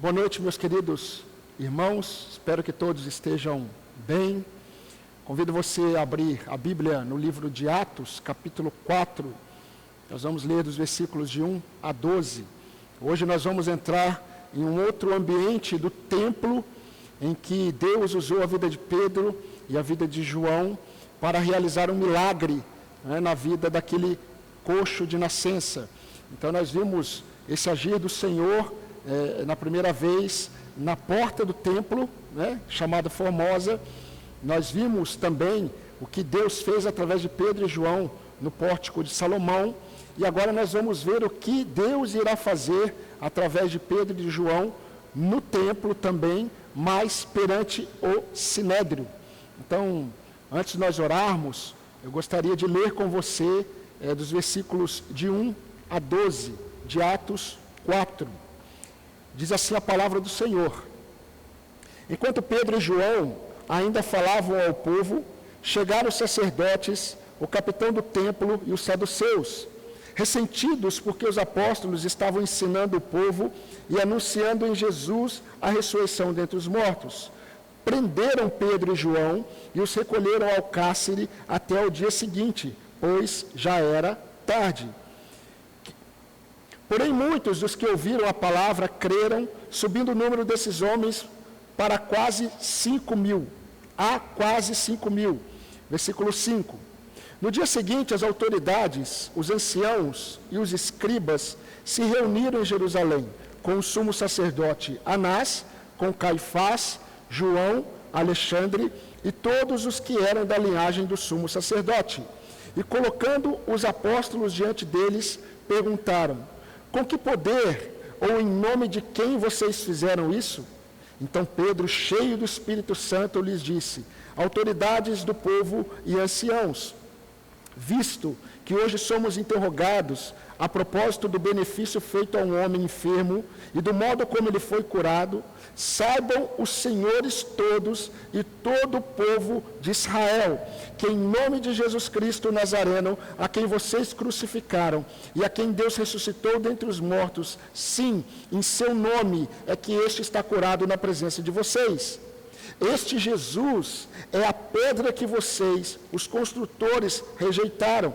Boa noite, meus queridos irmãos, espero que todos estejam bem. Convido você a abrir a Bíblia no livro de Atos, capítulo 4. Nós vamos ler dos versículos de 1 a 12. Hoje nós vamos entrar em um outro ambiente do templo, em que Deus usou a vida de Pedro e a vida de João para realizar um milagre, na vida daquele coxo de nascença. Então nós vimos esse agir do Senhor na primeira vez na porta do templo, chamada Formosa. Nós vimos também o que Deus fez através de Pedro e João no pórtico de Salomão, e agora nós vamos ver o que Deus irá fazer através de Pedro e de João no templo também, mas perante o Sinédrio. Então, antes de nós orarmos, eu gostaria de ler com você dos versículos de 1 a 12 de Atos 4. Diz assim a palavra do Senhor: Enquanto Pedro e João ainda falavam ao povo, chegaram os sacerdotes, o capitão do templo e os saduceus, ressentidos porque os apóstolos estavam ensinando o povo e anunciando em Jesus a ressurreição dentre os mortos. Prenderam Pedro e João e os recolheram ao cárcere até o dia seguinte, pois já era tarde. Porém, muitos dos que ouviram a palavra creram, subindo o número desses homens para quase 5.000. A quase 5.000. Versículo 5. No dia seguinte, as autoridades, os anciãos e os escribas se reuniram em Jerusalém, com o sumo sacerdote Anás, com Caifás, João, Alexandre e todos os que eram da linhagem do sumo sacerdote. E colocando os apóstolos diante deles, perguntaram: com que poder ou em nome de quem vocês fizeram isso? Então Pedro, cheio do Espírito Santo, lhes disse: autoridades do povo e anciãos, visto que hoje somos interrogados a propósito do benefício feito a um homem enfermo e do modo como ele foi curado, saibam os senhores todos e todo o povo de Israel que em nome de Jesus Cristo Nazareno, a quem vocês crucificaram e a quem Deus ressuscitou dentre os mortos, sim, em seu nome é que este está curado na presença de vocês. Este Jesus é a pedra que vocês, os construtores, rejeitaram,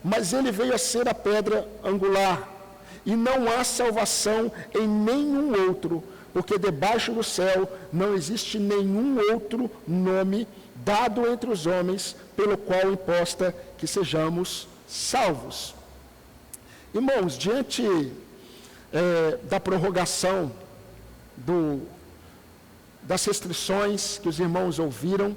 mas ele veio a ser a pedra angular. E não há salvação em nenhum outro, porque debaixo do céu não existe nenhum outro nome dado entre os homens, pelo qual importa que sejamos salvos. Irmãos, diante da prorrogação das restrições que os irmãos ouviram,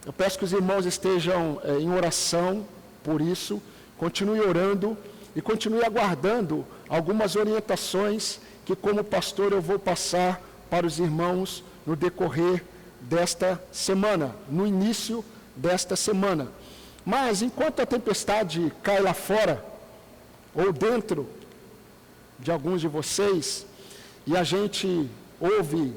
eu peço que os irmãos estejam em oração por isso, continue orando e continue aguardando algumas orientações que, como pastor, eu vou passar para os irmãos no decorrer desta semana, no início desta semana. Mas, enquanto a tempestade cai lá fora, ou dentro de alguns de vocês, e a gente ouve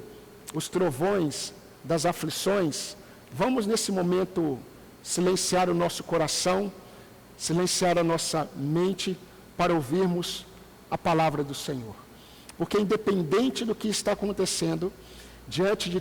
os trovões das aflições, vamos nesse momento silenciar o nosso coração, silenciar a nossa mente para ouvirmos a palavra do Senhor. Porque independente do que está acontecendo, diante de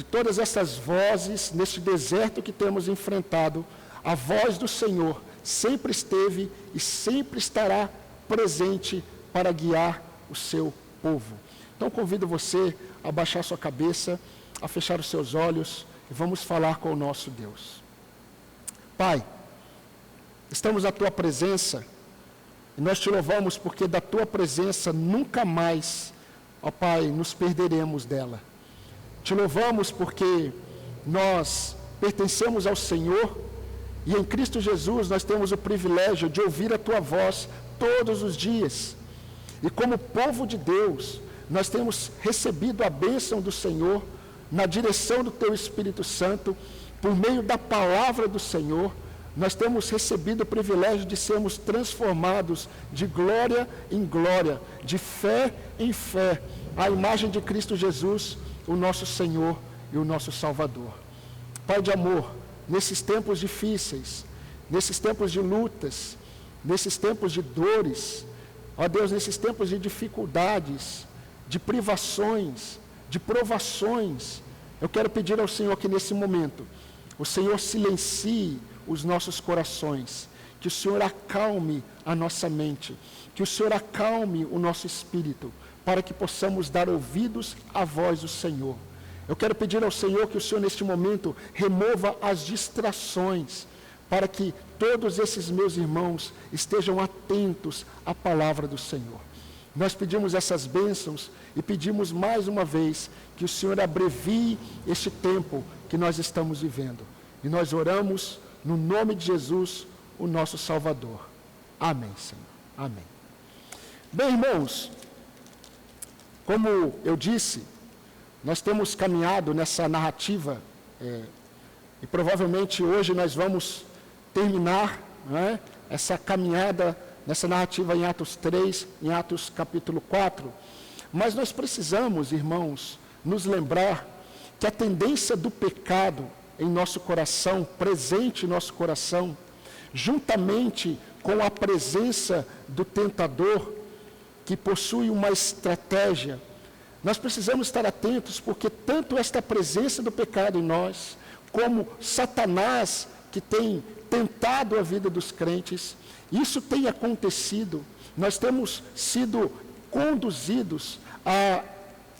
todas essas vozes, neste deserto que temos enfrentado, a voz do Senhor sempre esteve e sempre estará presente para guiar o seu povo. Então convido você a baixar sua cabeça, a fechar os seus olhos e vamos falar com o nosso Deus. Pai, estamos à Tua presença e nós Te louvamos porque da Tua presença nunca mais, ó Pai, nos perderemos dela. Te louvamos porque nós pertencemos ao Senhor e em Cristo Jesus nós temos o privilégio de ouvir a Tua voz todos os dias. E como povo de Deus, nós temos recebido a bênção do Senhor na direção do Teu Espírito Santo, por meio da palavra do Senhor. Nós temos recebido o privilégio de sermos transformados de glória em glória, de fé em fé, à imagem de Cristo Jesus, o nosso Senhor e o nosso Salvador. Pai de amor, nesses tempos difíceis, nesses tempos de lutas, nesses tempos de dores, ó Deus, nesses tempos de dificuldades, de privações, de provações, eu quero pedir ao Senhor que nesse momento, o Senhor silencie os nossos corações, que o Senhor acalme a nossa mente, que o Senhor acalme o nosso espírito, para que possamos dar ouvidos à voz do Senhor. Eu quero pedir ao Senhor que o Senhor neste momento remova as distrações, para que todos esses meus irmãos estejam atentos à palavra do Senhor. Nós pedimos essas bênçãos e pedimos mais uma vez que o Senhor abrevie este tempo que nós estamos vivendo. E nós oramos no nome de Jesus, o nosso Salvador. Amém, Senhor. Amém. Bem, irmãos, como eu disse, nós temos caminhado nessa narrativa e provavelmente hoje nós vamos terminar, né, essa caminhada nessa narrativa em Atos 3, em Atos capítulo 4, mas nós precisamos, irmãos, nos lembrar que a tendência do pecado em nosso coração, presente em nosso coração, juntamente com a presença do tentador, que possui uma estratégia, nós precisamos estar atentos, porque tanto esta presença do pecado em nós, como Satanás, que tem tentado a vida dos crentes, isso tem acontecido, nós temos sido conduzidos a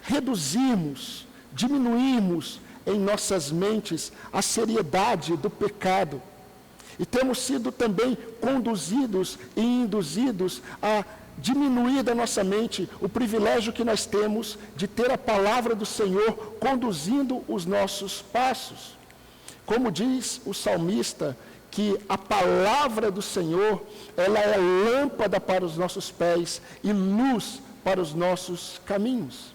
reduzirmos, diminuirmos em nossas mentes a seriedade do pecado. E temos sido também conduzidos e induzidos a diminuir da nossa mente o privilégio que nós temos de ter a palavra do Senhor conduzindo os nossos passos. Como diz o salmista, que a palavra do Senhor, ela é lâmpada para os nossos pés e luz para os nossos caminhos.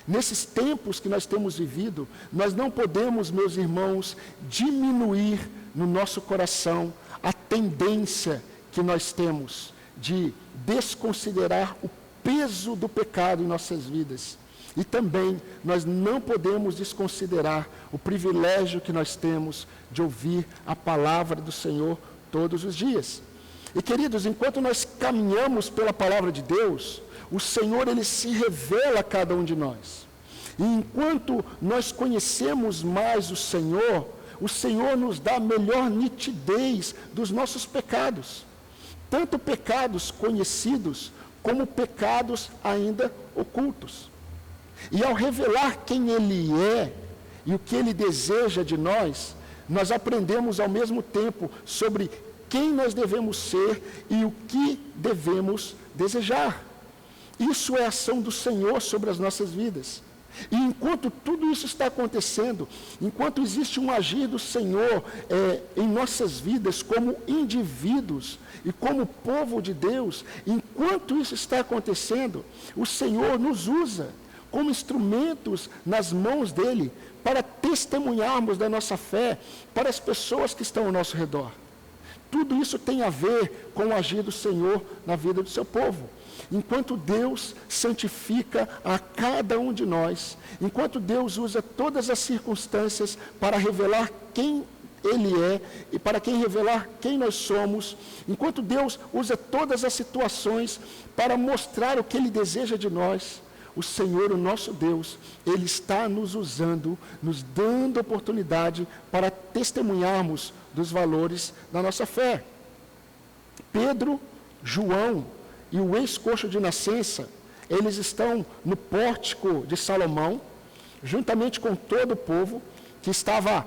Nesses tempos que nós temos vivido, nós não podemos, meus irmãos, diminuir no nosso coração a tendência que nós temos de desconsiderar o peso do pecado em nossas vidas. E também nós não podemos desconsiderar o privilégio que nós temos de ouvir a palavra do Senhor todos os dias. E queridos, enquanto nós caminhamos pela palavra de Deus, o Senhor, Ele se revela a cada um de nós. E enquanto nós conhecemos mais o Senhor nos dá a melhor nitidez dos nossos pecados. Tanto pecados conhecidos, como pecados ainda ocultos. E ao revelar quem Ele é e o que Ele deseja de nós, nós aprendemos ao mesmo tempo sobre quem nós devemos ser e o que devemos desejar. Isso é a ação do Senhor sobre as nossas vidas. E enquanto tudo isso está acontecendo, enquanto existe um agir do Senhor em nossas vidas como indivíduos e como povo de Deus, enquanto isso está acontecendo, o Senhor nos usa como instrumentos nas mãos dEle para testemunharmos da nossa fé para as pessoas que estão ao nosso redor. Tudo isso tem a ver com o agir do Senhor na vida do seu povo. Enquanto Deus santifica a cada um de nós, enquanto Deus usa todas as circunstâncias para revelar quem Ele é e para quem revelar quem nós somos, enquanto Deus usa todas as situações para mostrar o que Ele deseja de nós, o Senhor, o nosso Deus, Ele está nos usando, nos dando oportunidade para testemunharmos dos valores da nossa fé. Pedro, João e o ex-coxo de nascença, eles estão no pórtico de Salomão, juntamente com todo o povo, que estava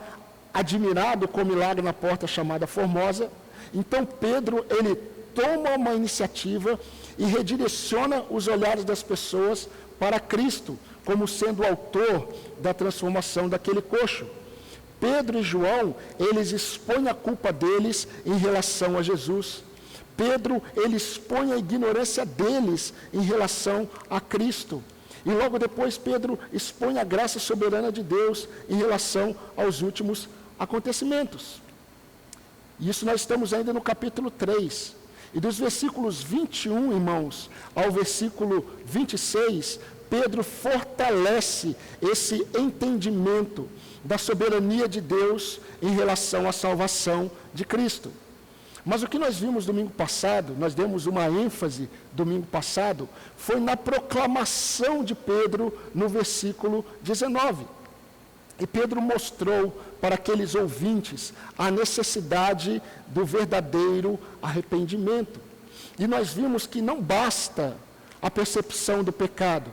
admirado com o milagre na porta chamada Formosa. Então Pedro, ele toma uma iniciativa e redireciona os olhares das pessoas para Cristo, como sendo o autor da transformação daquele coxo. Pedro e João, eles expõem a culpa deles em relação a Jesus. Pedro, ele expõe a ignorância deles em relação a Cristo. E logo depois Pedro expõe a graça soberana de Deus em relação aos últimos acontecimentos. E isso nós estamos ainda no capítulo 3. E dos versículos 21, irmãos, ao versículo 26, Pedro fortalece esse entendimento da soberania de Deus em relação à salvação de Cristo. Mas o que nós vimos domingo passado, nós demos uma ênfase domingo passado, foi na proclamação de Pedro no versículo 19. E Pedro mostrou para aqueles ouvintes a necessidade do verdadeiro arrependimento. E nós vimos que não basta a percepção do pecado,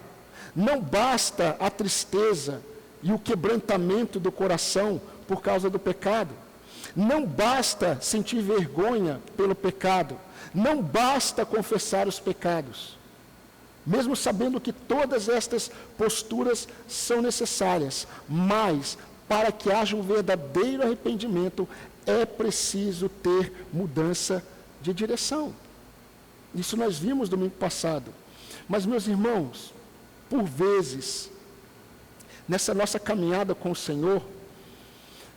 não basta a tristeza e o quebrantamento do coração por causa do pecado. Não basta sentir vergonha pelo pecado, não basta confessar os pecados. Mesmo sabendo que todas estas posturas são necessárias, mas para que haja um verdadeiro arrependimento, é preciso ter mudança de direção. Isso nós vimos domingo passado. Mas, meus irmãos, por vezes, nessa nossa caminhada com o Senhor,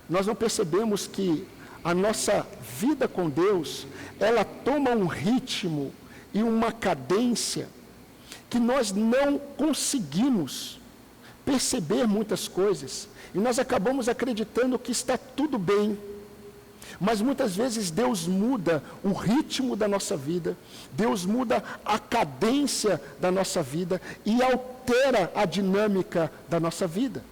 nós não percebemos que a nossa vida com Deus, ela toma um ritmo e uma cadência que nós não conseguimos perceber muitas coisas. E nós acabamos acreditando que está tudo bem. Mas muitas vezes Deus muda o ritmo da nossa vida, Deus muda a cadência da nossa vida e altera a dinâmica da nossa vida.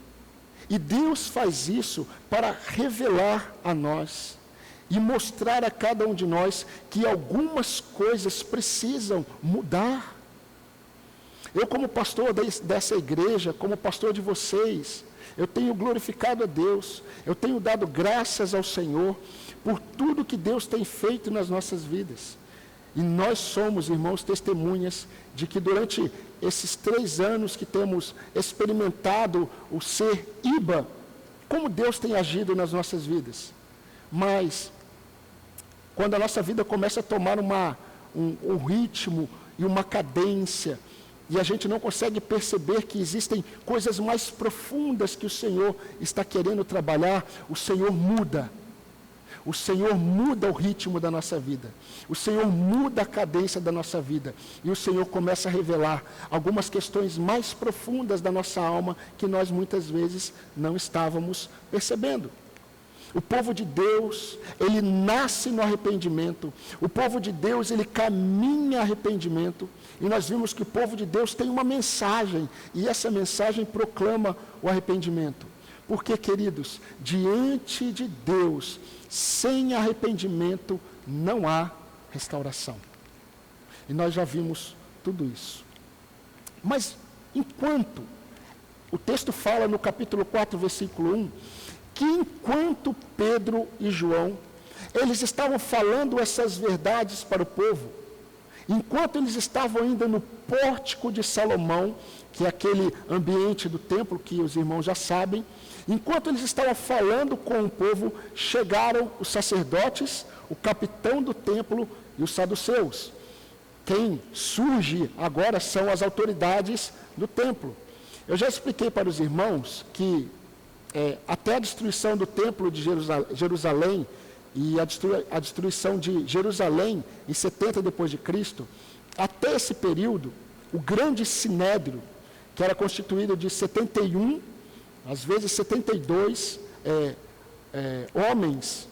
E Deus faz isso para revelar a nós e mostrar a cada um de nós que algumas coisas precisam mudar. Eu, como pastor dessa igreja, como pastor de vocês, eu tenho glorificado a Deus, eu tenho dado graças ao Senhor por tudo que Deus tem feito nas nossas vidas. E nós somos, irmãos, testemunhas de que durante esses 3 anos que temos experimentado o ser IBA, como Deus tem agido nas nossas vidas. Mas, quando a nossa vida começa a tomar um ritmo e uma cadência, e a gente não consegue perceber que existem coisas mais profundas que o Senhor está querendo trabalhar, o Senhor muda. O Senhor muda o ritmo da nossa vida. O Senhor muda a cadência da nossa vida. E o Senhor começa a revelar algumas questões mais profundas da nossa alma que nós muitas vezes não estávamos percebendo. O povo de Deus, ele nasce no arrependimento. O povo de Deus, ele caminha arrependimento. E nós vimos que o povo de Deus tem uma mensagem. E essa mensagem proclama o arrependimento. Porque, queridos, diante de Deus, sem arrependimento, não há restauração. E nós já vimos tudo isso. Mas, enquanto, o texto fala no capítulo 4, versículo 1, que enquanto Pedro e João, eles estavam falando essas verdades para o povo, enquanto eles estavam ainda no pórtico de Salomão, que é aquele ambiente do templo que os irmãos já sabem, enquanto eles estavam falando com o povo, chegaram os sacerdotes, o capitão do templo e os saduceus. Quem surge agora são as autoridades do templo. Eu já expliquei para os irmãos que até a destruição do templo de Jerusalém e a destruição de Jerusalém em 70 depois de Cristo, até esse período, o grande sinédrio, que era constituído de 71, às vezes 72 homens,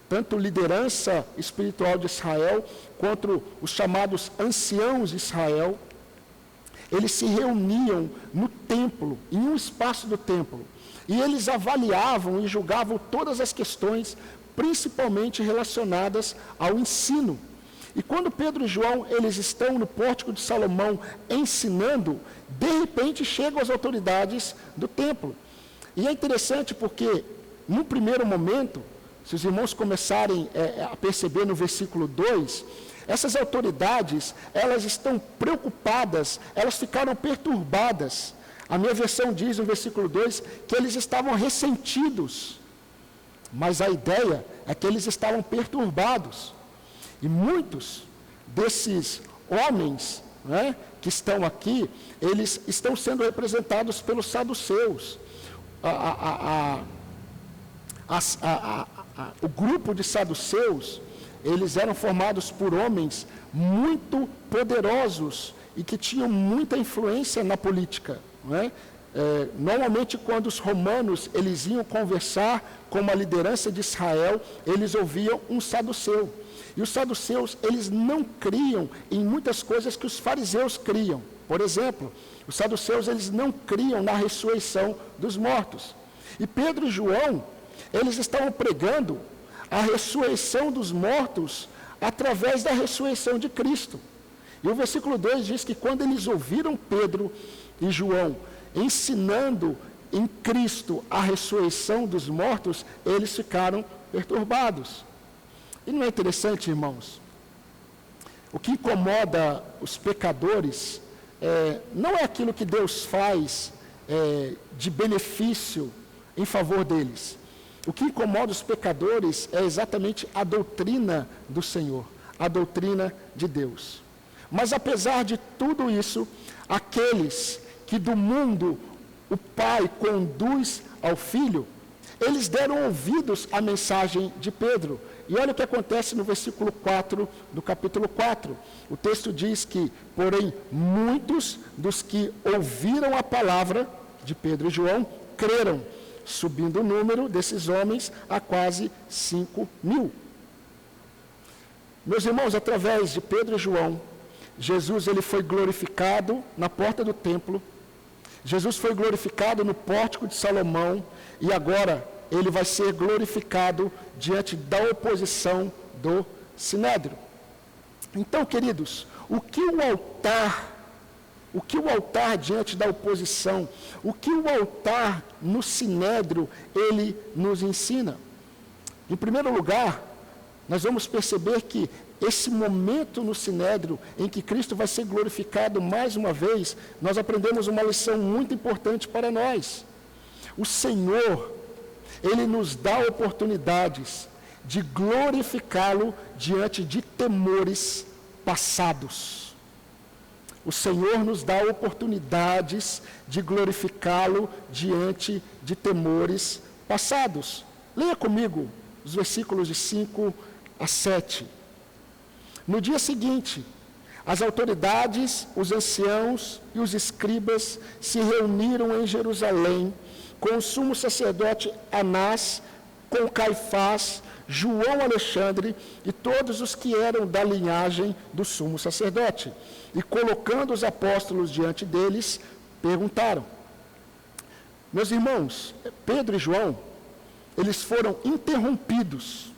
tanto liderança espiritual de Israel, quanto os chamados anciãos de Israel, eles se reuniam no templo, em um espaço do templo, e eles avaliavam e julgavam todas as questões, principalmente relacionadas ao ensino. E quando Pedro e João, eles estão no pórtico de Salomão ensinando, de repente chegam as autoridades do templo. E é interessante porque, no primeiro momento, se os irmãos começarem a perceber no versículo 2, essas autoridades, elas estão preocupadas, elas ficaram perturbadas. A minha versão diz no versículo 2 que eles estavam ressentidos, mas a ideia é que eles estavam perturbados. E muitos desses homens que estão aqui, eles estão sendo representados pelos saduceus. O grupo de saduceus, eles eram formados por homens muito poderosos e que tinham muita influência na política. Normalmente, quando os romanos eles iam conversar com uma liderança de Israel, eles ouviam um saduceu. E os saduceus, eles não criam em muitas coisas que os fariseus criam. Por exemplo, os saduceus, eles não criam na ressurreição dos mortos. E Pedro e João, eles estavam pregando a ressurreição dos mortos através da ressurreição de Cristo. E o versículo 2 diz que quando eles ouviram Pedro e João ensinando em Cristo a ressurreição dos mortos, eles ficaram perturbados. E não é interessante, irmãos? O que incomoda os pecadores não é aquilo que Deus faz de benefício em favor deles. O que incomoda os pecadores é exatamente a doutrina do Senhor, a doutrina de Deus. Mas apesar de tudo isso, aqueles que do mundo o Pai conduz ao Filho, eles deram ouvidos à mensagem de Pedro. E olha o que acontece no versículo 4 do capítulo 4. O texto diz que, porém, muitos dos que ouviram a palavra de Pedro e João creram, subindo o número desses homens a quase 5.000. Meus irmãos, através de Pedro e João, Jesus ele foi glorificado na porta do templo, Jesus foi glorificado no pórtico de Salomão, e agora ele vai ser glorificado diante da oposição do Sinédrio. Então, queridos, o que o altar diante da oposição, o que o altar no Sinédrio, ele nos ensina? Em primeiro lugar, nós vamos perceber que esse momento no Sinédrio, em que Cristo vai ser glorificado mais uma vez, nós aprendemos uma lição muito importante para nós. O Senhor, Ele nos dá oportunidades de glorificá-lo diante de temores passados. O Senhor nos dá oportunidades de glorificá-lo diante de temores passados. Leia comigo os versículos de 5 a 7. No dia seguinte, as autoridades, os anciãos e os escribas se reuniram em Jerusalém com o sumo sacerdote Anás, com Caifás, João Alexandre e todos os que eram da linhagem do sumo sacerdote. E colocando os apóstolos diante deles, perguntaram. Meus irmãos, Pedro e João, eles foram interrompidos.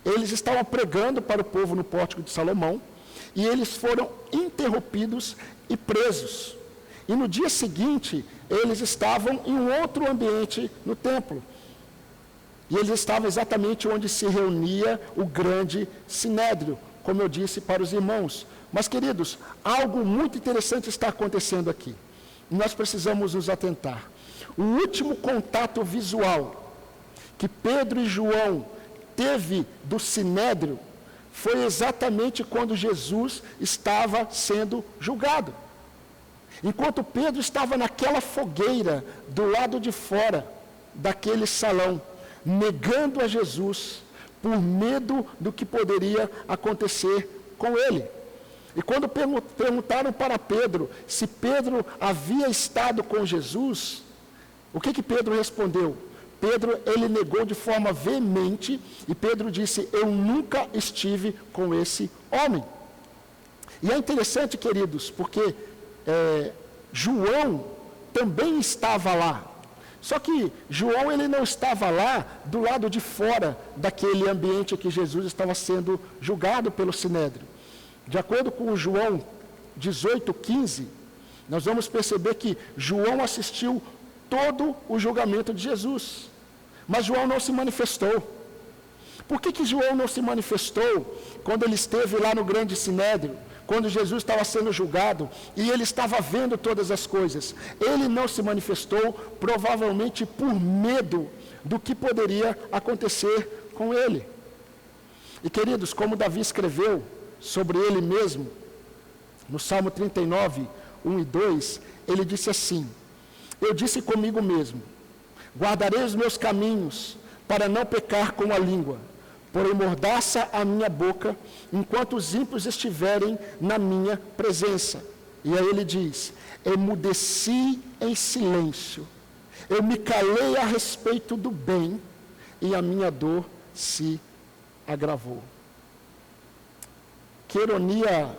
Eles estavam pregando para o povo no pórtico de Salomão, e eles foram interrompidos e presos. E no dia seguinte, eles estavam em um outro ambiente no templo. E eles estavam exatamente onde se reunia o grande sinédrio, como eu disse para os irmãos. Mas, queridos, algo muito interessante está acontecendo aqui. E nós precisamos nos atentar. O último contato visual que Pedro e João teve do sinédrio foi exatamente quando Jesus estava sendo julgado. Enquanto Pedro estava naquela fogueira do lado de fora daquele salão, negando a Jesus por medo do que poderia acontecer com ele. E quando perguntaram para Pedro se Pedro havia estado com Jesus, o que Pedro respondeu? Pedro, ele negou de forma veemente, e Pedro disse, eu nunca estive com esse homem. E é interessante, queridos, porque João também estava lá. Só que João, ele não estava lá do lado de fora daquele ambiente que Jesus estava sendo julgado pelo sinédrio. De acordo com João 18:15, nós vamos perceber que João assistiu todo o julgamento de Jesus. Mas João não se manifestou. Por que João não se manifestou quando ele esteve lá no grande sinédrio, quando Jesus estava sendo julgado e ele estava vendo todas as coisas? Ele não se manifestou, provavelmente por medo do que poderia acontecer com ele. E, queridos, como Davi escreveu sobre ele mesmo, no Salmo 39, 1 e 2, ele disse assim, eu disse comigo mesmo, guardarei os meus caminhos para não pecar com a língua, porém mordaça a minha boca, enquanto os ímpios estiverem na minha presença. E aí ele diz: emudeci em silêncio, eu me calei a respeito do bem, e a minha dor se agravou. Que ironia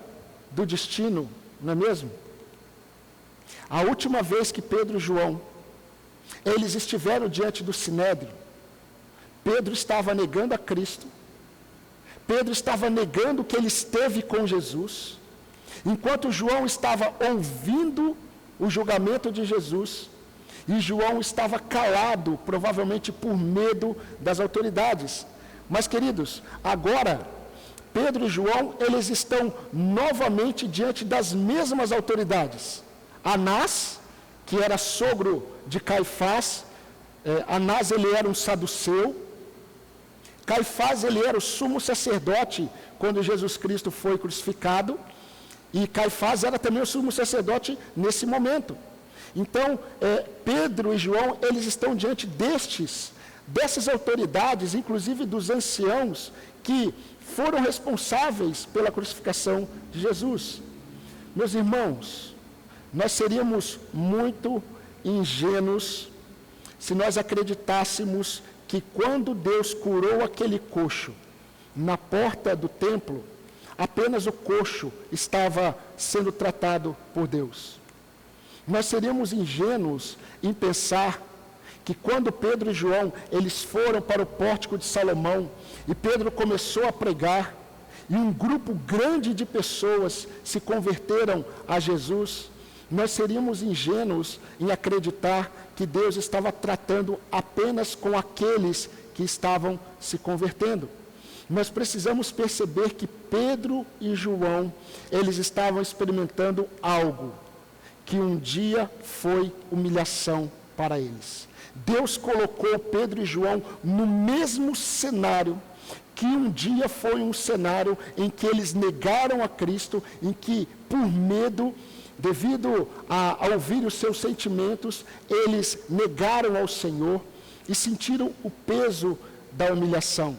do destino, não é mesmo? A última vez que Pedro e João, eles estiveram diante do Sinédrio, Pedro estava negando a Cristo, Pedro estava negando que ele esteve com Jesus, enquanto João estava ouvindo o julgamento de Jesus, e João estava calado, provavelmente por medo das autoridades. Mas, queridos, agora, Pedro e João, eles estão novamente diante das mesmas autoridades. Anás, que era sogro de Caifás, Anás ele era um saduceu, Caifás ele era o sumo sacerdote quando Jesus Cristo foi crucificado, e Caifás era também o sumo sacerdote nesse momento. Então, Pedro e João, eles estão diante dessas autoridades, inclusive dos anciãos, que foram responsáveis pela crucificação de Jesus. Meus irmãos, nós seríamos muito ingênuos se nós acreditássemos que quando Deus curou aquele coxo na porta do templo, apenas o coxo estava sendo tratado por Deus. Nós seríamos ingênuos em pensar que quando Pedro e João, eles foram para o pórtico de Salomão, e Pedro começou a pregar, e um grupo grande de pessoas se converteram a Jesus, nós seríamos ingênuos em acreditar que Deus estava tratando apenas com aqueles que estavam se convertendo. Nós precisamos perceber que Pedro e João, eles estavam experimentando algo que um dia foi humilhação para eles. Deus colocou Pedro e João no mesmo cenário que um dia foi um cenário em que eles negaram a Cristo, em que, por medo, devido a ouvir os seus sentimentos, eles negaram ao Senhor e sentiram o peso da humilhação.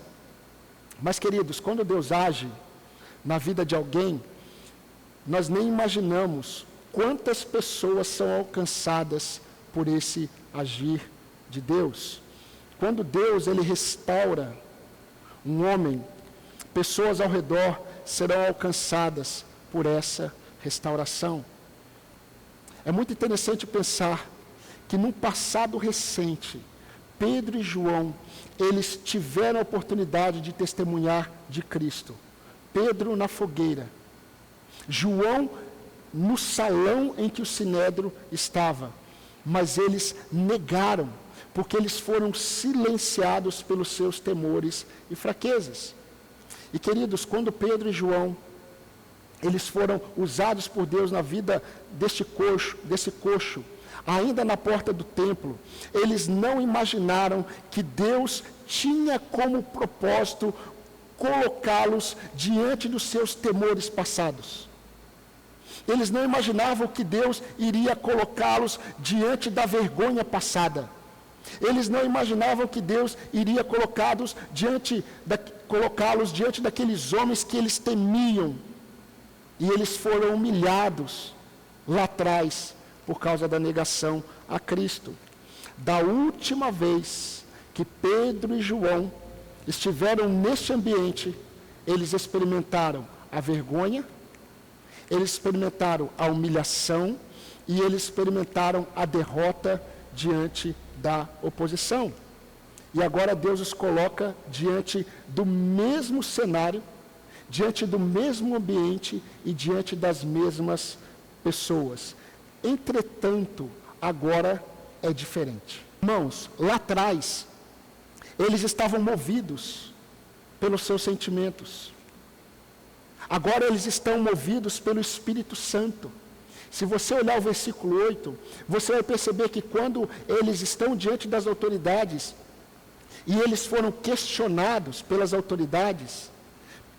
Mas, queridos, quando Deus age na vida de alguém, nós nem imaginamos quantas pessoas são alcançadas por esse agir de Deus. Quando Deus ele restaura um homem, pessoas ao redor serão alcançadas por essa restauração. É muito interessante pensar que num passado recente, Pedro e João, eles tiveram a oportunidade de testemunhar de Cristo. Pedro na fogueira, João no salão em que o Sinédrio estava, mas eles negaram, porque eles foram silenciados pelos seus temores e fraquezas. E, queridos, quando Pedro e João, eles foram usados por Deus na vida desse coxo, ainda na porta do templo, eles não imaginaram que Deus tinha como propósito colocá-los diante dos seus temores passados. Eles não imaginavam que Deus iria colocá-los diante da vergonha passada. Eles não imaginavam que Deus iria colocá-los diante daqueles homens que eles temiam. E eles foram humilhados lá atrás por causa da negação a Cristo. Da última vez que Pedro e João estiveram neste ambiente, eles experimentaram a vergonha, eles experimentaram a humilhação e eles experimentaram a derrota diante da oposição. E agora Deus os coloca diante do mesmo cenário, diante do mesmo ambiente e diante das mesmas pessoas. Entretanto, agora é diferente. Irmãos, lá atrás, eles estavam movidos pelos seus sentimentos. Agora eles estão movidos pelo Espírito Santo. Se você olhar o versículo 8, você vai perceber que quando eles estão diante das autoridades, e eles foram questionados pelas autoridades,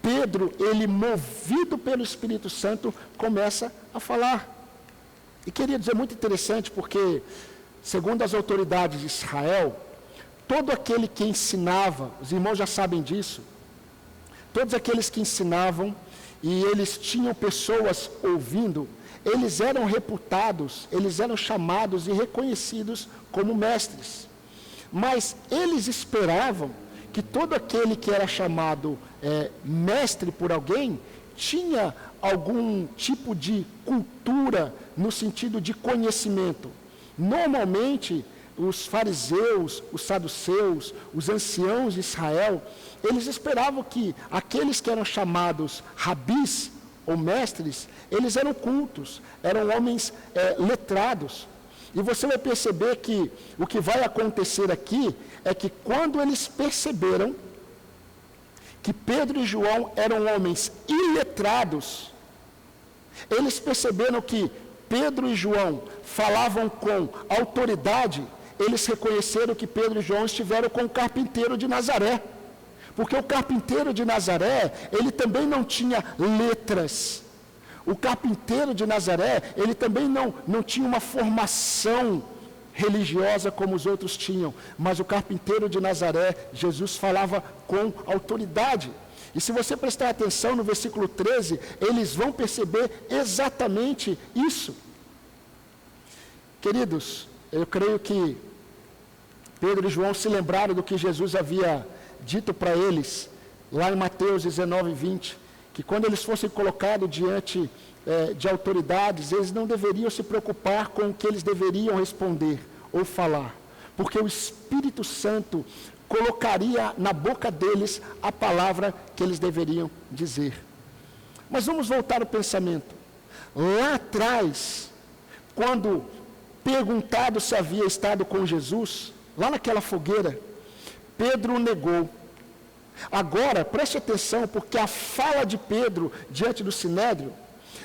Pedro, ele movido pelo Espírito Santo, começa a falar. E queridos, é muito interessante porque, segundo as autoridades de Israel, todo aquele que ensinava, os irmãos já sabem disso, todos aqueles que ensinavam, e eles tinham pessoas ouvindo, eles eram reputados, eles eram chamados e reconhecidos como mestres. Mas eles esperavam que todo aquele que era chamado mestre por alguém, tinha algum tipo de cultura no sentido de conhecimento. Normalmente, os fariseus, os saduceus, os anciãos de Israel, eles esperavam que aqueles que eram chamados rabis ou mestres, eles eram cultos, eram homens letrados. E você vai perceber que o que vai acontecer aqui é que quando eles perceberam que Pedro e João eram homens iletrados, eles perceberam que Pedro e João falavam com autoridade, eles reconheceram que Pedro e João estiveram com o carpinteiro de Nazaré. Porque o carpinteiro de Nazaré, ele também não tinha letras. O carpinteiro de Nazaré, ele também não tinha uma formação religiosa como os outros tinham. Mas o carpinteiro de Nazaré, Jesus falava com autoridade. E se você prestar atenção no versículo 13, eles vão perceber exatamente isso. Queridos, eu creio que Pedro e João se lembraram do que Jesus havia dito para eles, lá em Mateus 19, 20, que quando eles fossem colocados diante de autoridades, eles não deveriam se preocupar com o que eles deveriam responder ou falar, porque o Espírito Santo colocaria na boca deles a palavra que eles deveriam dizer. Mas vamos voltar ao pensamento. Lá atrás, quando perguntado se havia estado com Jesus, lá naquela fogueira, Pedro o negou. Agora, preste atenção, porque a fala de Pedro diante do Sinédrio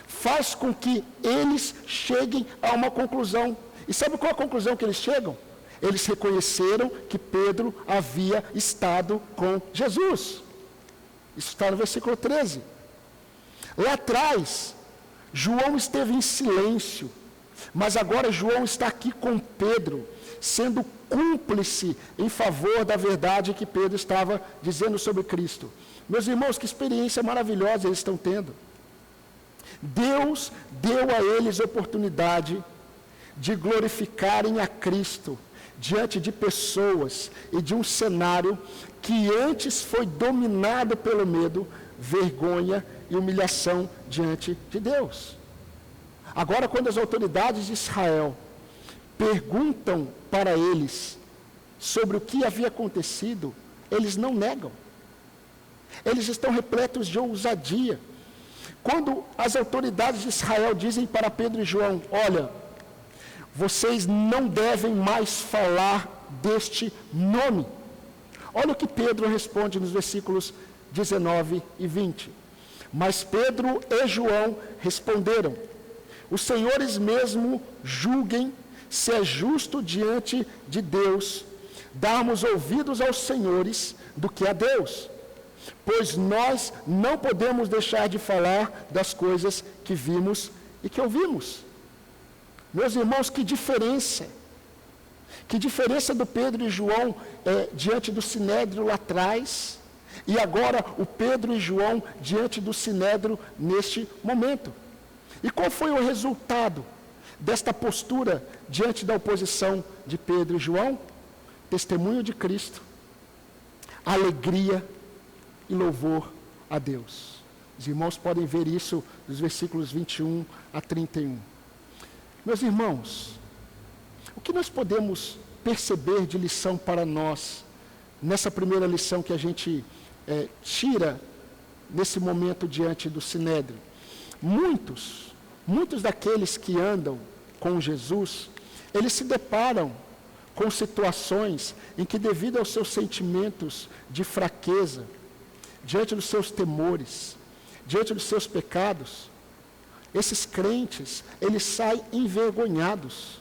faz com que eles cheguem a uma conclusão. E sabe qual é a conclusão que eles chegam? Eles reconheceram que Pedro havia estado com Jesus. Isso está no versículo 13. Lá atrás, João esteve em silêncio, mas agora João está aqui com Pedro, sendo cúmplice em favor da verdade que Pedro estava dizendo sobre Cristo. Meus irmãos, que experiência maravilhosa eles estão tendo. Deus deu a eles oportunidade de glorificarem a Cristo diante de pessoas e de um cenário que antes foi dominado pelo medo, vergonha e humilhação diante de Deus. Agora, quando as autoridades de Israel perguntam para eles sobre o que havia acontecido, eles não negam. Eles estão repletos de ousadia. Quando as autoridades de Israel dizem para Pedro e João, olha, vocês não devem mais falar deste nome. Olha o que Pedro responde nos versículos 19 e 20. Mas Pedro e João responderam, os senhores mesmo julguem se é justo diante de Deus darmos ouvidos aos senhores do que a Deus, pois nós não podemos deixar de falar das coisas que vimos e que ouvimos. Meus irmãos, que diferença do Pedro e João diante do Sinédrio lá atrás, e agora o Pedro e João diante do Sinédrio neste momento. E qual foi o resultado desta postura diante da oposição de Pedro e João? Testemunho de Cristo, alegria e louvor a Deus. Os irmãos podem ver isso nos versículos 21 a 31. Meus irmãos, o que nós podemos perceber de lição para nós, nessa primeira lição que a gente tira nesse momento diante do Sinédrio? Muitos daqueles que andam com Jesus, eles se deparam com situações em que, devido aos seus sentimentos de fraqueza, diante dos seus temores, diante dos seus pecados, esses crentes, eles saem envergonhados,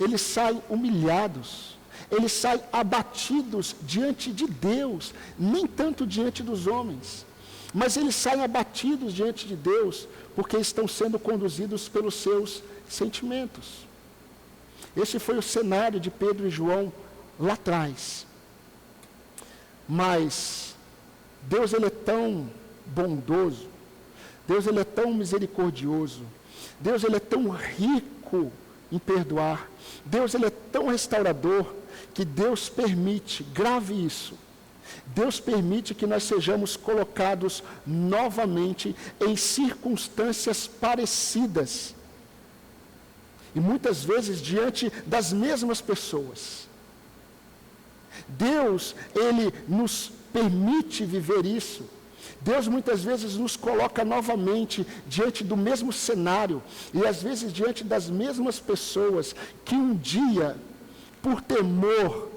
eles saem humilhados, eles saem abatidos diante de Deus, nem tanto diante dos homens, mas eles saem abatidos diante de Deus, porque estão sendo conduzidos pelos seus sentimentos. Esse foi o cenário de Pedro e João lá atrás. Mas Deus, ele é tão bondoso, Deus, ele é tão misericordioso, Deus, ele é tão rico em perdoar. Deus, ele é tão restaurador, que Deus permite, grave isso, Deus permite que nós sejamos colocados novamente em circunstâncias parecidas. E muitas vezes diante das mesmas pessoas. Deus, ele nos permite viver isso. Deus muitas vezes nos coloca novamente diante do mesmo cenário e às vezes diante das mesmas pessoas que um dia, por temor,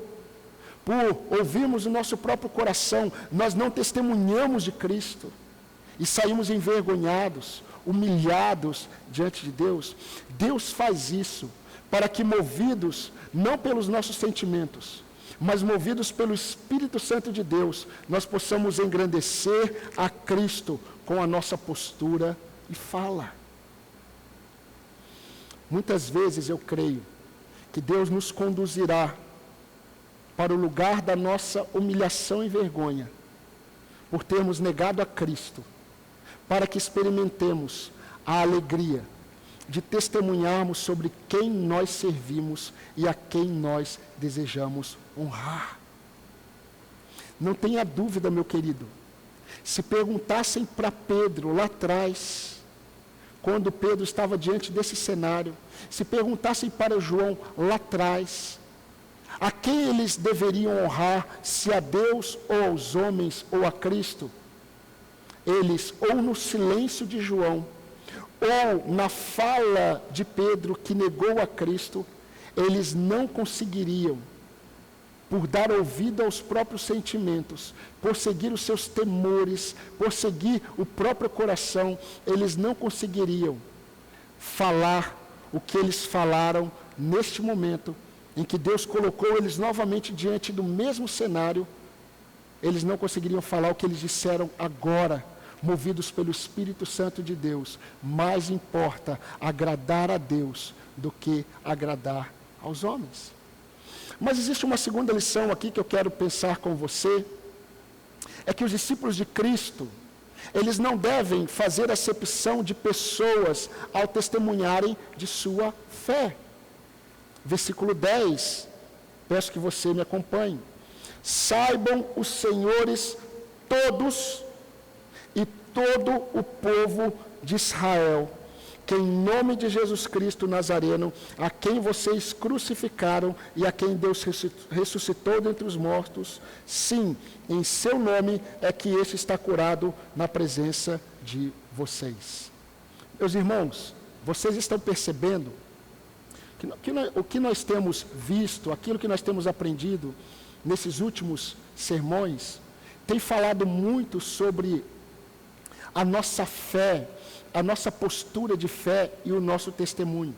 por ouvirmos o nosso próprio coração, nós não testemunhamos de Cristo e saímos envergonhados, humilhados diante de Deus. Deus faz isso para que, movidos não pelos nossos sentimentos, mas movidos pelo Espírito Santo de Deus, nós possamos engrandecer a Cristo com a nossa postura e fala. Muitas vezes eu creio que Deus nos conduzirá para o lugar da nossa humilhação e vergonha, por termos negado a Cristo, para que experimentemos a alegria de testemunharmos sobre quem nós servimos e a quem nós desejamos honrar. Não tenha dúvida, meu querido, se perguntassem para Pedro lá atrás, quando Pedro estava diante desse cenário, se perguntassem para João lá atrás, a quem eles deveriam honrar, se a Deus ou aos homens ou a Cristo, eles, ou no silêncio de João, ou na fala de Pedro que negou a Cristo, eles não conseguiriam, por dar ouvido aos próprios sentimentos, por seguir os seus temores, por seguir o próprio coração, eles não conseguiriam falar o que eles falaram neste momento, em que Deus colocou eles novamente diante do mesmo cenário. Eles não conseguiriam falar o que eles disseram agora, movidos pelo Espírito Santo de Deus. Mais importa agradar a Deus do que agradar aos homens. Mas existe uma segunda lição aqui que eu quero pensar com você, é que os discípulos de Cristo, eles não devem fazer acepção de pessoas ao testemunharem de sua fé. Versículo 10, peço que você me acompanhe. Saibam os senhores todos e todo o povo de Israel, que em nome de Jesus Cristo Nazareno, a quem vocês crucificaram e a quem Deus ressuscitou dentre os mortos, sim, em seu nome é que este está curado na presença de vocês. Meus irmãos, vocês estão percebendo o que nós temos visto, aquilo que nós temos aprendido nesses últimos sermões, tem falado muito sobre a nossa fé, a nossa postura de fé e o nosso testemunho.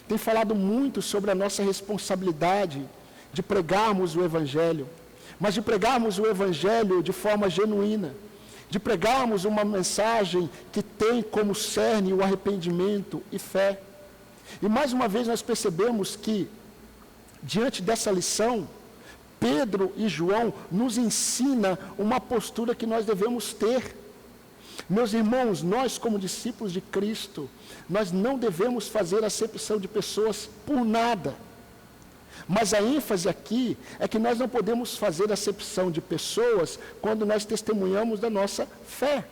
Tem falado muito sobre a nossa responsabilidade de pregarmos o Evangelho, mas de pregarmos o Evangelho de forma genuína, de pregarmos uma mensagem que tem como cerne o arrependimento e fé. E mais uma vez nós percebemos que, diante dessa lição, Pedro e João nos ensinam uma postura que nós devemos ter. Meus irmãos, nós como discípulos de Cristo, nós não devemos fazer acepção de pessoas por nada. Mas a ênfase aqui é que nós não podemos fazer acepção de pessoas quando nós testemunhamos da nossa fé.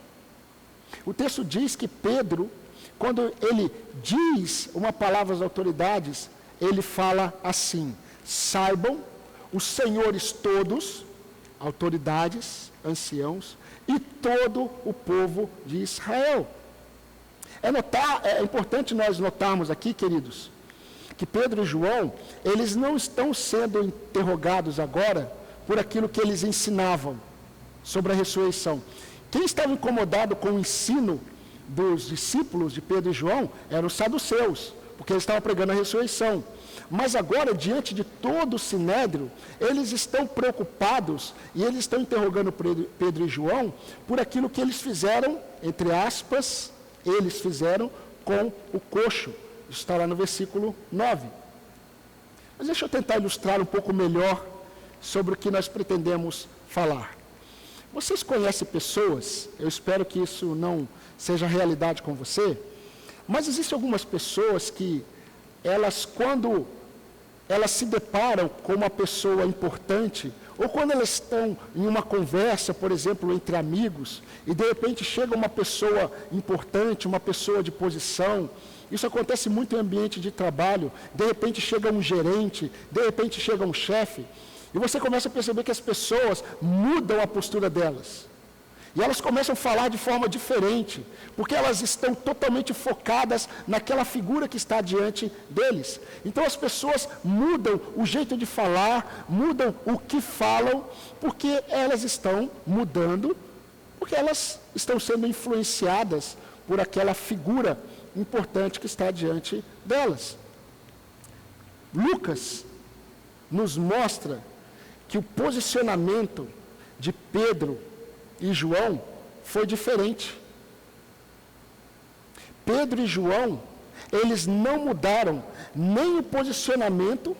O texto diz que Pedro, quando ele diz uma palavra às autoridades, ele fala assim: saibam os senhores todos, autoridades, anciãos, e todo o povo de Israel. É importante nós notarmos aqui, queridos, que Pedro e João, eles não estão sendo interrogados agora por aquilo que eles ensinavam sobre a ressurreição. Quem estava incomodado com o ensino dos discípulos de Pedro e João eram os saduceus, porque eles estavam pregando a ressurreição. Mas agora, diante de todo o sinédrio, eles estão preocupados e eles estão interrogando Pedro e João por aquilo que eles fizeram, entre aspas, eles fizeram com o coxo. Isso está lá no versículo 9. Mas deixa eu tentar ilustrar um pouco melhor sobre o que nós pretendemos falar. Vocês conhecem pessoas, eu espero que isso não seja realidade com você, Mas existem algumas pessoas que, quando elas se deparam com uma pessoa importante, ou quando elas estão em uma conversa, por exemplo, entre amigos, e de repente chega uma pessoa importante, uma pessoa de posição. Isso acontece muito em ambiente de trabalho. De repente chega um gerente, de repente chega um chefe, e você começa a perceber que as pessoas mudam a postura delas. E elas começam a falar de forma diferente, porque elas estão totalmente focadas naquela figura que está diante deles. Então as pessoas mudam o jeito de falar, mudam o que falam, porque elas estão mudando, porque elas estão sendo influenciadas por aquela figura importante que está diante delas. Lucas nos mostra que o posicionamento de Pedro e João foi diferente. Pedro e João, eles não mudaram nem o posicionamento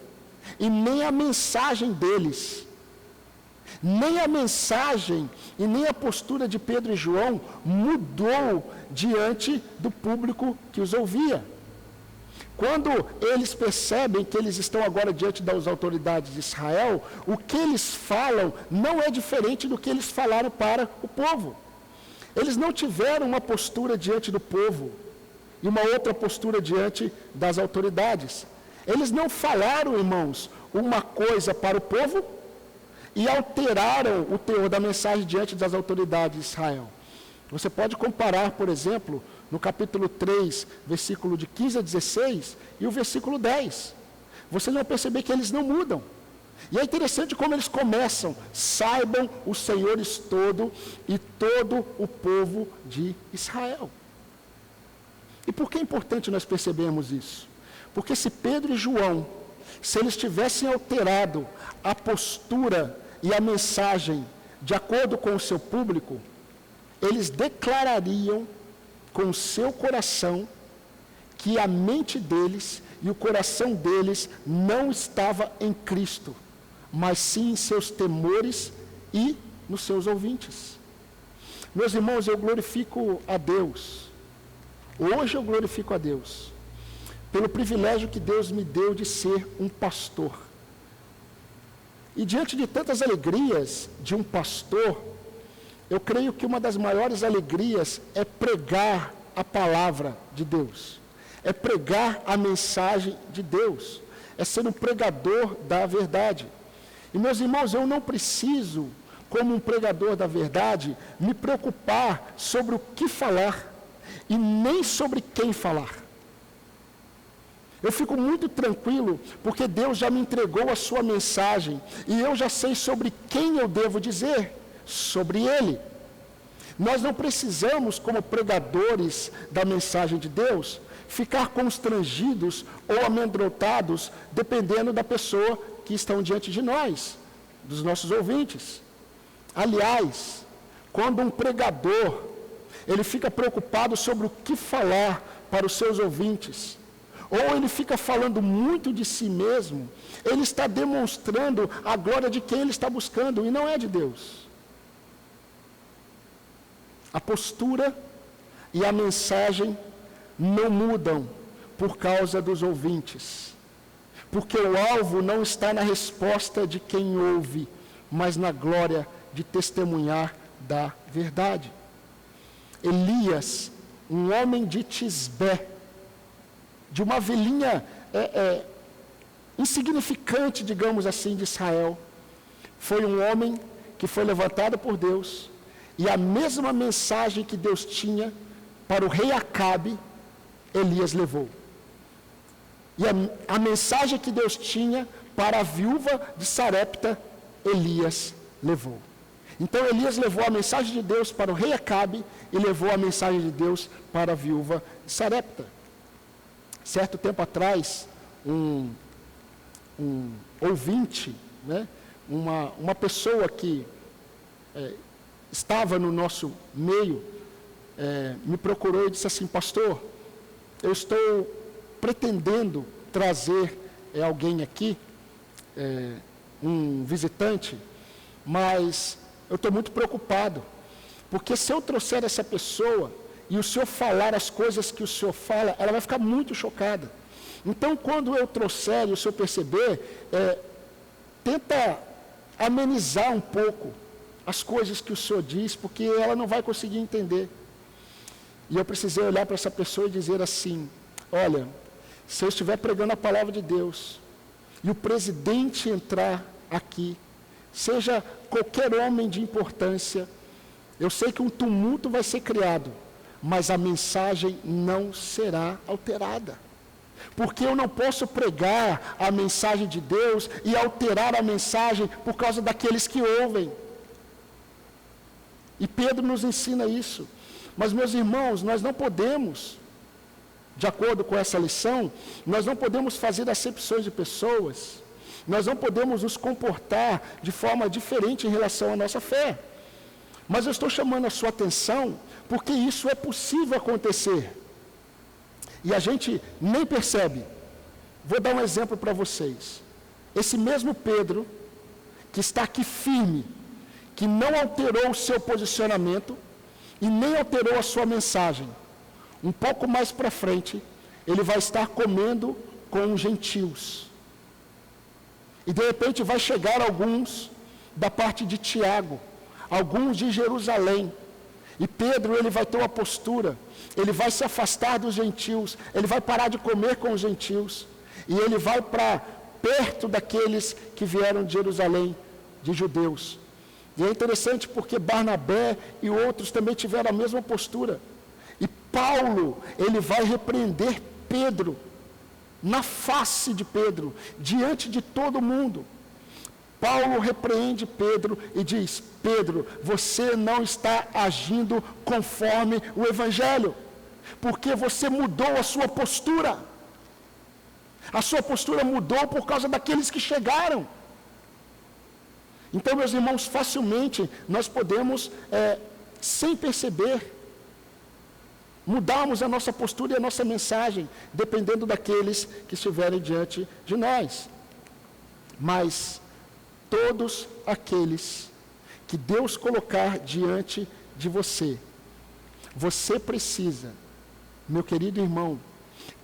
e nem a mensagem deles. Nem a mensagem e nem a postura de Pedro e João mudou diante do público que os ouvia. Quando eles percebem que eles estão agora diante das autoridades de Israel, o que eles falam não é diferente do que eles falaram para o povo. Eles não tiveram uma postura diante do povo e uma outra postura diante das autoridades. Eles não falaram, irmãos, uma coisa para o povo e alteraram o teor da mensagem diante das autoridades de Israel. Você pode comparar, por exemplo, no capítulo 3, versículo de 15 a 16, e o versículo 10. Vocês vão perceber que eles não mudam. E é interessante como eles começam: saibam os senhores todo e todo o povo de Israel. E por que é importante nós percebermos isso? Porque se Pedro e João, se eles tivessem alterado a postura e a mensagem de acordo com o seu público, eles declarariam com o seu coração que a mente deles e o coração deles não estava em Cristo, mas sim em seus temores e nos seus ouvintes. Meus irmãos, eu glorifico a Deus. Hoje eu glorifico a Deus pelo privilégio que Deus me deu de ser um pastor. E diante de tantas alegrias de um pastor, eu creio que uma das maiores alegrias é pregar a palavra de Deus, é pregar a mensagem de Deus, é ser um pregador da verdade. E meus irmãos, eu não preciso, como um pregador da verdade, me preocupar sobre o que falar e nem sobre quem falar. Eu fico muito tranquilo, porque Deus já me entregou a sua mensagem e eu já sei sobre quem eu devo dizer. Sobre ele. Nós não precisamos, como pregadores da mensagem de Deus, ficar constrangidos ou amedrontados, dependendo da pessoa que estão diante de nós, dos nossos ouvintes. Aliás, quando um pregador, ele fica preocupado sobre o que falar para os seus ouvintes, ou ele fica falando muito de si mesmo, ele está demonstrando a glória de quem ele está buscando, e não é de Deus. A postura e a mensagem não mudam por causa dos ouvintes, porque o alvo não está na resposta de quem ouve, mas na glória de testemunhar da verdade. Elias, um homem de Tisbé, de uma vilinha insignificante, digamos assim, de Israel, foi um homem que foi levantado por Deus. E a mesma mensagem que Deus tinha para o rei Acabe, Elias levou. E a mensagem que Deus tinha para a viúva de Sarepta, Elias levou. Então Elias levou a mensagem de Deus para o rei Acabe e levou a mensagem de Deus para a viúva de Sarepta. Certo tempo atrás, um ouvinte, né, uma pessoa que estava no nosso meio, me procurou e disse assim: pastor, eu estou pretendendo trazer alguém aqui, um visitante, mas eu estou muito preocupado, porque se eu trouxer essa pessoa e o Senhor falar as coisas que o Senhor fala, ela vai ficar muito chocada. Então, quando eu trouxer e o Senhor perceber, tenta amenizar um pouco as coisas que o Senhor diz, porque ela não vai conseguir entender. E eu precisei olhar para essa pessoa e dizer assim: olha, se eu estiver pregando a palavra de Deus, e o presidente entrar aqui, seja qualquer homem de importância, eu sei que um tumulto vai ser criado, mas a mensagem não será alterada. Porque eu não posso pregar a mensagem de Deus e alterar a mensagem por causa daqueles que ouvem. E Pedro nos ensina isso. Mas, meus irmãos, nós não podemos, de acordo com essa lição, nós não podemos fazer acepções de pessoas, nós não podemos nos comportar de forma diferente em relação à nossa fé. Mas eu estou chamando a sua atenção, porque isso é possível acontecer. E a gente nem percebe. Vou dar um exemplo para vocês. Esse mesmo Pedro, que está aqui firme, que não alterou o seu posicionamento, e nem alterou a sua mensagem, um pouco mais para frente, ele vai estar comendo com os gentios. E de repente vai chegar alguns da parte de Tiago, alguns de Jerusalém. E Pedro, ele vai ter uma postura, ele vai se afastar dos gentios, ele vai parar de comer com os gentios, e ele vai para perto daqueles que vieram de Jerusalém, de judeus. E é interessante porque Barnabé e outros também tiveram a mesma postura. E Paulo, ele vai repreender Pedro, na face de Pedro, diante de todo mundo. Paulo repreende Pedro e diz: Pedro, você não está agindo conforme o Evangelho, porque você mudou a sua postura. A sua postura mudou por causa daqueles que chegaram. Então, meus irmãos, facilmente nós podemos, sem perceber, mudarmos a nossa postura e a nossa mensagem, dependendo daqueles que estiverem diante de nós. Mas todos aqueles que Deus colocar diante de você, você precisa, meu querido irmão,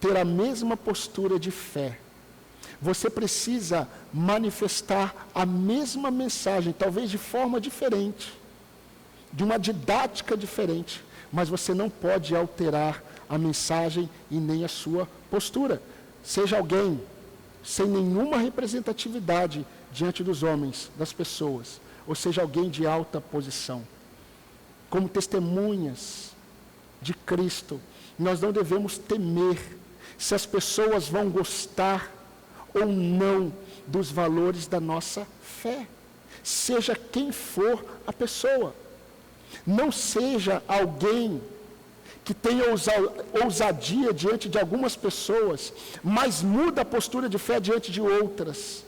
ter a mesma postura de fé. Você precisa manifestar a mesma mensagem, talvez de forma diferente, de uma didática diferente, mas você não pode alterar a mensagem e nem a sua postura. Seja alguém sem nenhuma representatividade diante dos homens, das pessoas, ou seja alguém de alta posição. Como testemunhas de Cristo, nós não devemos temer se as pessoas vão gostar ou não dos valores da nossa fé, seja quem for a pessoa. Não seja alguém que tenha ousadia diante de algumas pessoas, mas muda a postura de fé diante de outras.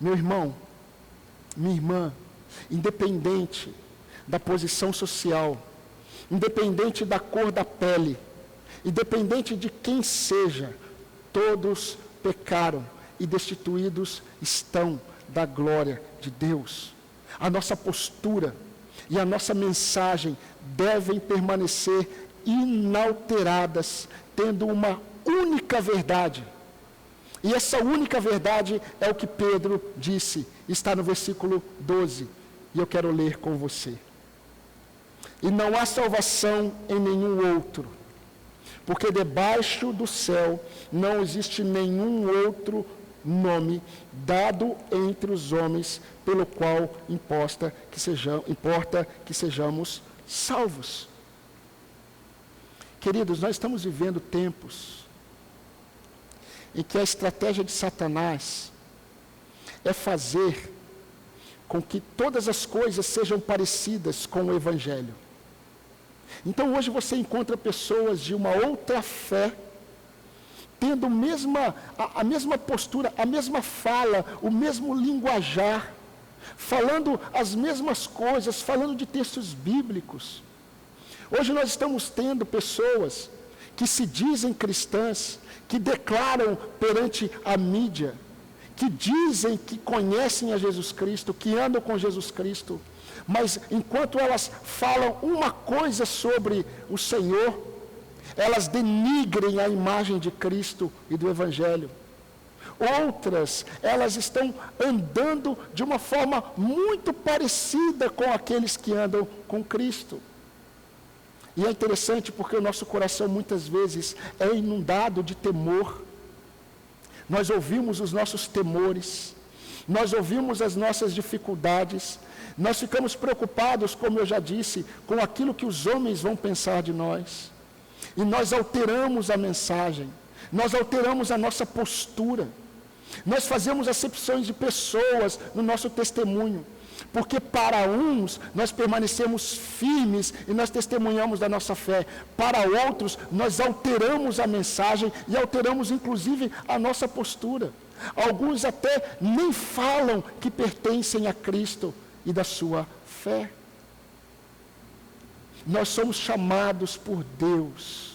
Meu irmão, minha irmã, independente da posição social, independente da cor da pele, independente de quem seja, todos pecaram e destituídos estão da glória de Deus. A nossa postura e a nossa mensagem devem permanecer inalteradas, tendo uma única verdade. E essa única verdade é o que Pedro disse, está no versículo 12, e eu quero ler com você. E não há salvação em nenhum outro, porque debaixo do céu não existe nenhum outro nome dado entre os homens, pelo qual importa que sejamos salvos. Queridos, nós estamos vivendo tempos em que a estratégia de Satanás é fazer com que todas as coisas sejam parecidas com o Evangelho. Então hoje você encontra pessoas de uma outra fé, tendo a mesma postura, a mesma fala, o mesmo linguajar, falando as mesmas coisas, falando de textos bíblicos. Hoje nós estamos tendo pessoas que se dizem cristãs, que declaram perante a mídia, que dizem que conhecem a Jesus Cristo, que andam com Jesus Cristo, mas enquanto elas falam uma coisa sobre o Senhor, elas denigrem a imagem de Cristo e do Evangelho. Outras, elas estão andando de uma forma muito parecida com aqueles que andam com Cristo. E é interessante porque o nosso coração muitas vezes é inundado de temor. Nós ouvimos os nossos temores, nós ouvimos as nossas dificuldades, nós ficamos preocupados, como eu já disse, com aquilo que os homens vão pensar de nós. E nós alteramos a mensagem, nós alteramos a nossa postura. Nós fazemos acepções de pessoas no nosso testemunho, porque para uns nós permanecemos firmes e nós testemunhamos da nossa fé. Para outros nós alteramos a mensagem e alteramos inclusive a nossa postura. Alguns até nem falam que pertencem a Cristo e da sua fé. Nós somos chamados por Deus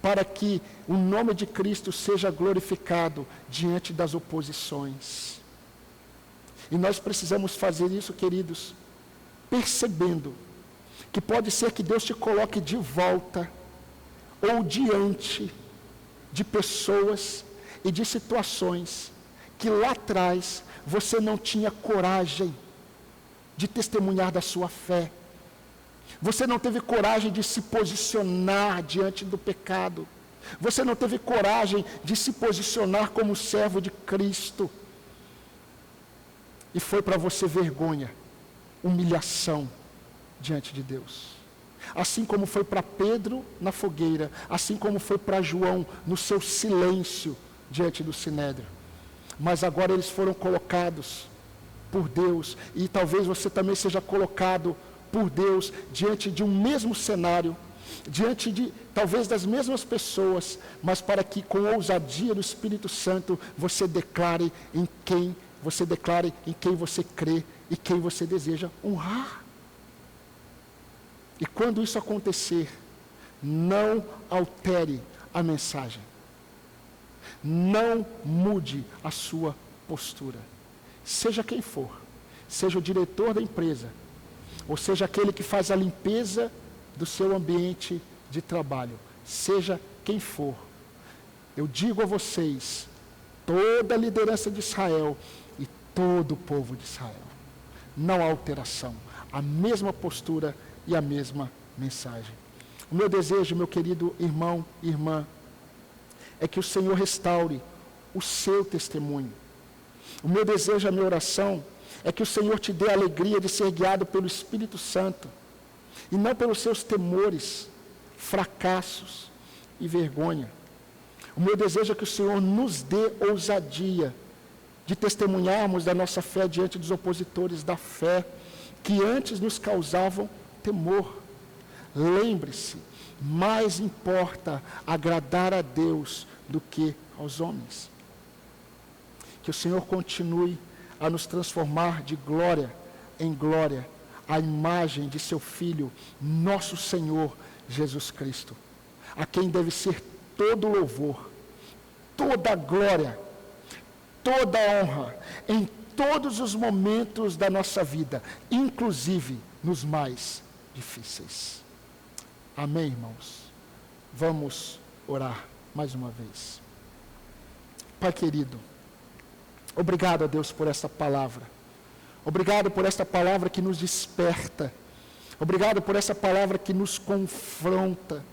para que o nome de Cristo seja glorificado diante das oposições. E nós precisamos fazer isso, queridos, percebendo que pode ser que Deus te coloque de volta ou diante de pessoas e de situações que lá atrás você não tinha coragem de testemunhar da sua fé. Você não teve coragem de se posicionar diante do pecado. Você não teve coragem de se posicionar como servo de Cristo. E foi para você vergonha, humilhação diante de Deus. Assim como foi para Pedro na fogueira, assim como foi para João no seu silêncio diante do Sinédrio. Mas agora eles foram colocados por Deus, e talvez você também seja colocado por Deus diante de um mesmo cenário, diante de talvez das mesmas pessoas, mas para que com ousadia do Espírito Santo você declare em quem você crê e quem você deseja honrar. E quando isso acontecer, não altere a mensagem. Não mude a sua postura. Seja quem for, seja o diretor da empresa, ou seja aquele que faz a limpeza do seu ambiente de trabalho, seja quem for, eu digo a vocês, toda a liderança de Israel e todo o povo de Israel, não há alteração, a mesma postura e a mesma mensagem. O meu desejo, meu querido irmão e irmã, é que o Senhor restaure o seu testemunho. O meu desejo, a minha oração, é que o Senhor te dê a alegria de ser guiado pelo Espírito Santo, e não pelos seus temores, fracassos e vergonha. O meu desejo é que o Senhor nos dê ousadia de testemunharmos da nossa fé diante dos opositores da fé, que antes nos causavam temor. Lembre-se, mais importa agradar a Deus do que aos homens. Que o Senhor continue a nos transformar de glória em glória, a imagem de seu Filho, nosso Senhor Jesus Cristo, a quem deve ser todo louvor, toda glória, toda honra, em todos os momentos da nossa vida, inclusive nos mais difíceis. Amém, irmãos? Vamos orar mais uma vez. Pai querido, obrigado a Deus por esta palavra. Obrigado por esta palavra que nos desperta. Obrigado por esta palavra que nos confronta.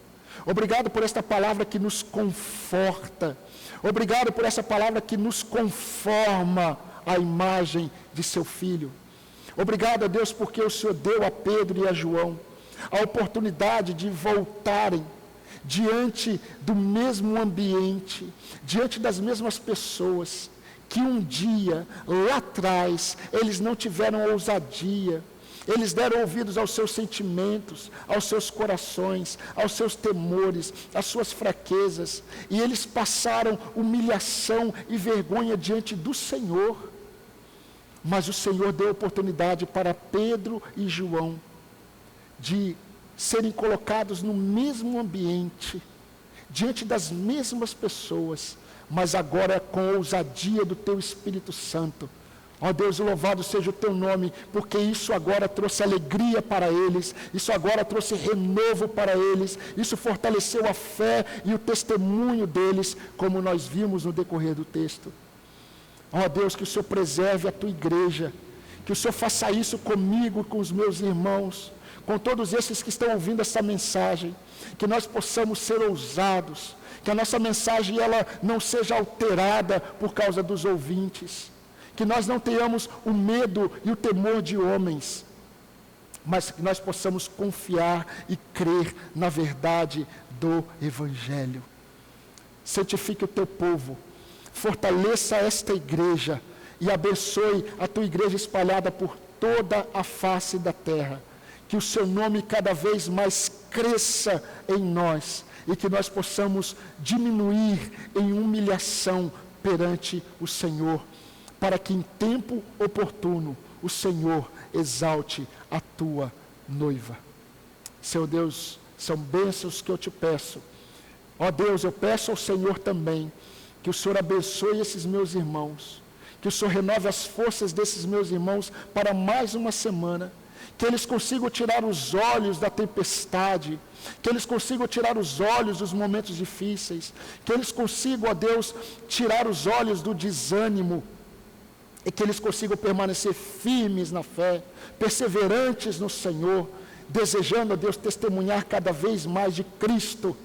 Obrigado por esta palavra que nos conforta. Obrigado por essa palavra que nos conforma à imagem de seu Filho. Obrigado a Deus porque o Senhor deu a Pedro e a João a oportunidade de voltarem diante do mesmo ambiente, diante das mesmas pessoas, que um dia, lá atrás, eles não tiveram ousadia, eles deram ouvidos aos seus sentimentos, aos seus corações, aos seus temores, às suas fraquezas, e eles passaram humilhação e vergonha diante do Senhor. Mas o Senhor deu oportunidade para Pedro e João de serem colocados no mesmo ambiente, diante das mesmas pessoas, mas agora é com ousadia do Teu Espírito Santo. Ó Deus, louvado seja o Teu nome, porque isso agora trouxe alegria para eles, isso agora trouxe renovo para eles, isso fortaleceu a fé e o testemunho deles, como nós vimos no decorrer do texto. Ó Deus, que o Senhor preserve a Tua igreja, que o Senhor faça isso comigo, com os meus irmãos, com todos esses que estão ouvindo essa mensagem, que nós possamos ser ousados, que a nossa mensagem ela não seja alterada por causa dos ouvintes, que nós não tenhamos o medo e o temor de homens, mas que nós possamos confiar e crer na verdade do Evangelho. Santifique o Teu povo, fortaleça esta igreja e abençoe a Tua igreja espalhada por toda a face da terra. Que o Seu nome cada vez mais cresça em nós e que nós possamos diminuir em humilhação perante o Senhor, para que em tempo oportuno o Senhor exalte a Tua noiva. Senhor Deus, são bênçãos que eu Te peço. Ó Deus, eu peço ao Senhor também que o Senhor abençoe esses meus irmãos, que o Senhor renove as forças desses meus irmãos para mais uma semana, que eles consigam tirar os olhos da tempestade, que eles consigam tirar os olhos dos momentos difíceis, que eles consigam, ó Deus, tirar os olhos do desânimo, e que eles consigam permanecer firmes na fé, perseverantes no Senhor, desejando, ó Deus, testemunhar cada vez mais de Cristo.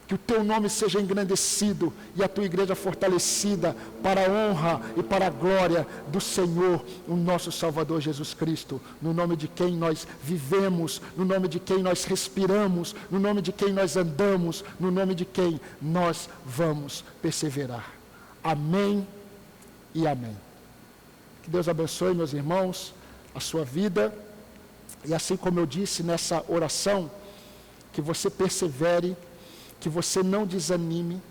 Que o Teu nome seja engrandecido e a Tua igreja fortalecida para a honra e para a glória do Senhor, o nosso Salvador Jesus Cristo, no nome de quem nós vivemos, no nome de quem nós respiramos, no nome de quem nós andamos, no nome de quem nós vamos perseverar. Amém e amém. Que Deus abençoe, meus irmãos, a sua vida, e assim como eu disse nessa oração, que você persevere, que você não desanime.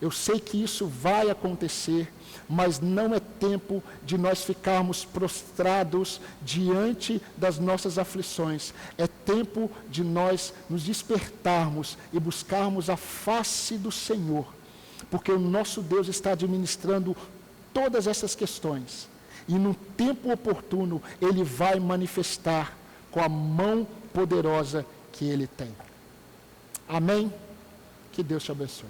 Eu sei que isso vai acontecer, mas não é tempo de nós ficarmos prostrados diante das nossas aflições. É tempo de nós nos despertarmos e buscarmos a face do Senhor, porque o nosso Deus está administrando todas essas questões, e no tempo oportuno Ele vai manifestar com a mão poderosa que Ele tem. Amém? Que Deus te abençoe.